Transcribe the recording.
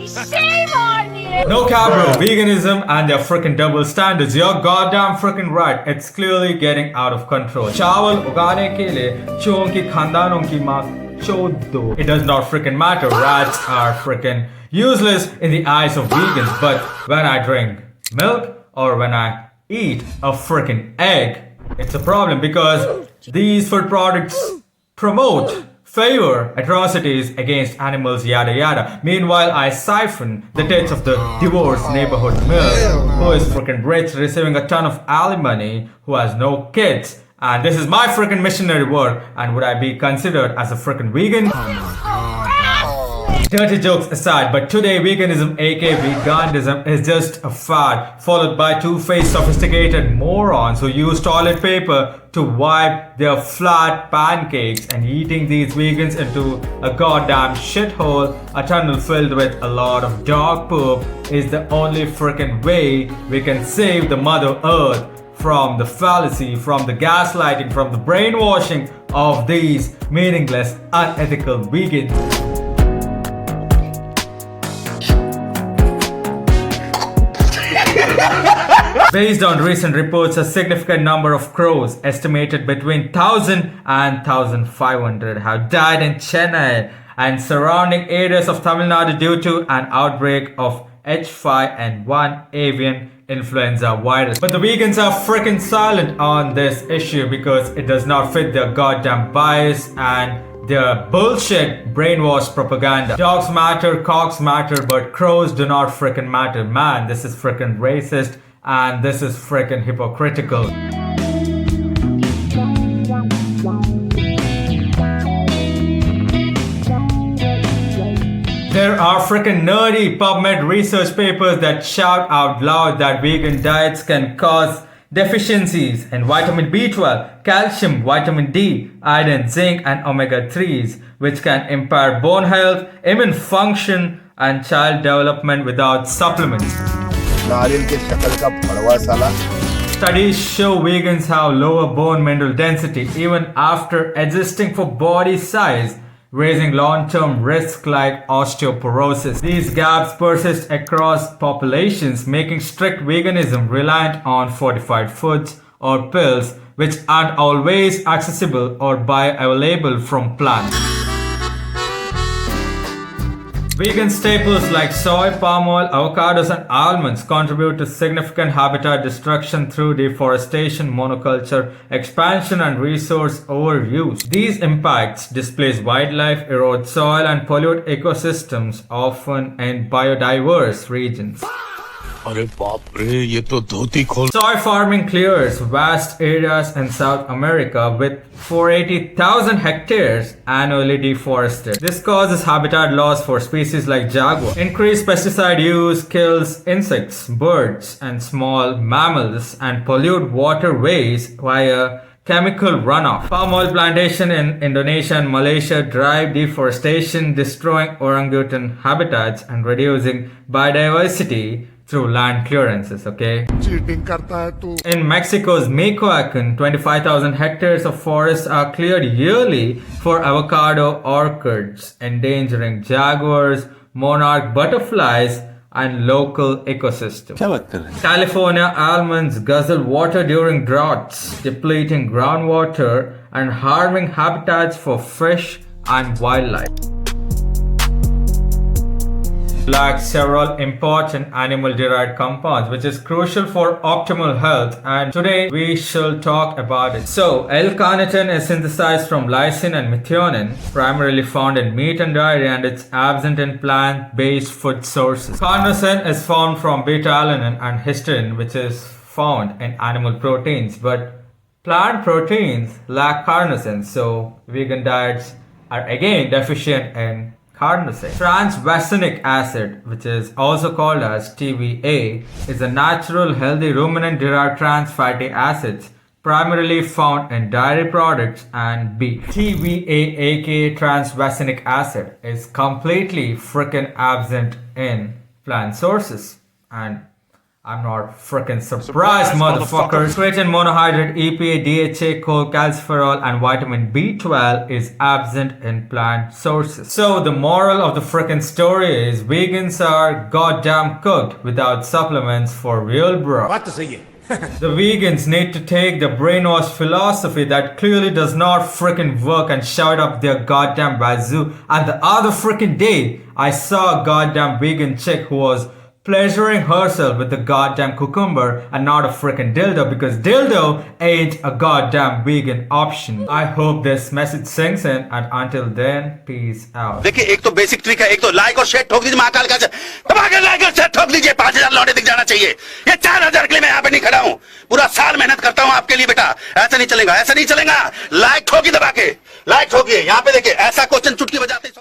Shame on you! No cap, bro. Veganism and their freaking double standards. You're goddamn freaking right. It's clearly getting out of control. चावल उगाने के लिए चूहों की खानदानों की माँ चोद दो. It does not freaking matter. Rats are freaking useless in the eyes of vegans. But when I drink milk or when I eat a freaking egg, it's a problem because these food products promote, favor atrocities against animals, yada yada. Meanwhile, I siphon the tits of the divorced neighborhood milk who is freaking rich, receiving a ton of alimony, who has no kids. And this is my freaking missionary work. And would I be considered as a freaking vegan? Dirty jokes aside, but today veganism aka veganism is just a fad followed by two-faced sophisticated morons who use toilet paper to wipe their flat pancakes, and eating these vegans into a goddamn shithole, a tunnel filled with a lot of dog poop, is the only freaking way we can save the Mother Earth from the fallacy, from the gaslighting, from the brainwashing of these meaningless, unethical vegans. Based on recent reports, a significant number of crows, estimated between 1,000 and 1,500, have died in Chennai and surrounding areas of Tamil Nadu due to an outbreak of H5N1 avian influenza virus. But the vegans are freaking silent on this issue because it does not fit their goddamn bias and their bullshit brainwashed propaganda. Dogs matter, cocks matter, but crows do not freaking matter. Man, this is freaking racist and this is freaking hypocritical. There are freaking nerdy PubMed research papers that shout out loud that vegan diets can cause deficiencies in vitamin B12, calcium, vitamin D, iron, zinc, and omega-3s, which can impair bone health, immune function, and child development without supplements. Studies show vegans have lower bone mineral density even after adjusting for body size, raising long-term risks like osteoporosis. These gaps persist across populations, making strict veganism reliant on fortified foods or pills, which aren't always accessible or bioavailable from plants. Vegan staples like soy, palm oil, avocados, and almonds contribute to significant habitat destruction through deforestation, monoculture, expansion, and resource overuse. These impacts displace wildlife, erode soil, and pollute ecosystems, often in biodiverse regions. Soy farming clears vast areas in South America with 480,000 hectares annually deforested. This causes habitat loss for species like jaguar. Increased pesticide use kills insects, birds, and small mammals and pollute waterways via chemical runoff. Palm oil plantation in Indonesia and Malaysia drive deforestation, destroying orangutan habitats and reducing biodiversity through land clearances, okay? In Mexico's Michoacan, 25,000 hectares of forests are cleared yearly for avocado orchards, endangering jaguars, monarch butterflies, and local ecosystems. California almonds guzzle water during droughts, depleting groundwater and harming habitats for fish and wildlife. Lacks several important animal-derived compounds, which is crucial for optimal health, and today we shall talk about it. So, L-carnitine is synthesized from lysine and methionine, primarily found in meat and dairy, and it's absent in plant-based food sources. Carnosine is found from beta-alanine and histidine, which is found in animal proteins, but plant proteins lack carnosine, so vegan diets are again deficient in carnosine. Transvasinic acid, which is also called as TVA, is a natural healthy ruminant-derived trans fatty acids primarily found in dairy products and beef. TVA, aka transvasinic acid, is completely freaking absent in plant sources. And I'm not freaking surprised, motherfuckers. Creatine, monohydrate, EPA, DHA, cholecalciferol, and vitamin B12 is absent in plant sources. So the moral of the freaking story is vegans are goddamn cooked without supplements for real, bro. बात तो सही है. The vegans need to take the brainwashed philosophy that clearly does not freaking work and shout up their goddamn wazoo. And the other freaking day, I saw a goddamn vegan chick who was pleasuring herself with the goddamn cucumber and not a freaking dildo, because dildo ain't a goddamn vegan option. I hope this message sinks in, and until then, peace out. देखिए एक तो basic trick है, एक तो like और share ठोक दीजिए महाकाल का, दबा के लाइक और शेयर ठोक दीजिए. 5,000 लौटे दिख जाना चाहिए. ये 4,000 के लिए मैं यहाँ पे नहीं खड़ा हूँ. पूरा साल मेहनत करता हूँ आपके लिए बेटा. ऐसा नहीं चलेगा, ऐसा नहीं चलेगा. लाइक ठोकी दबा के, लाइक ठोकिए. यहाँ पे देखिए ऐसा क्वेश्चन चुटकी बजाते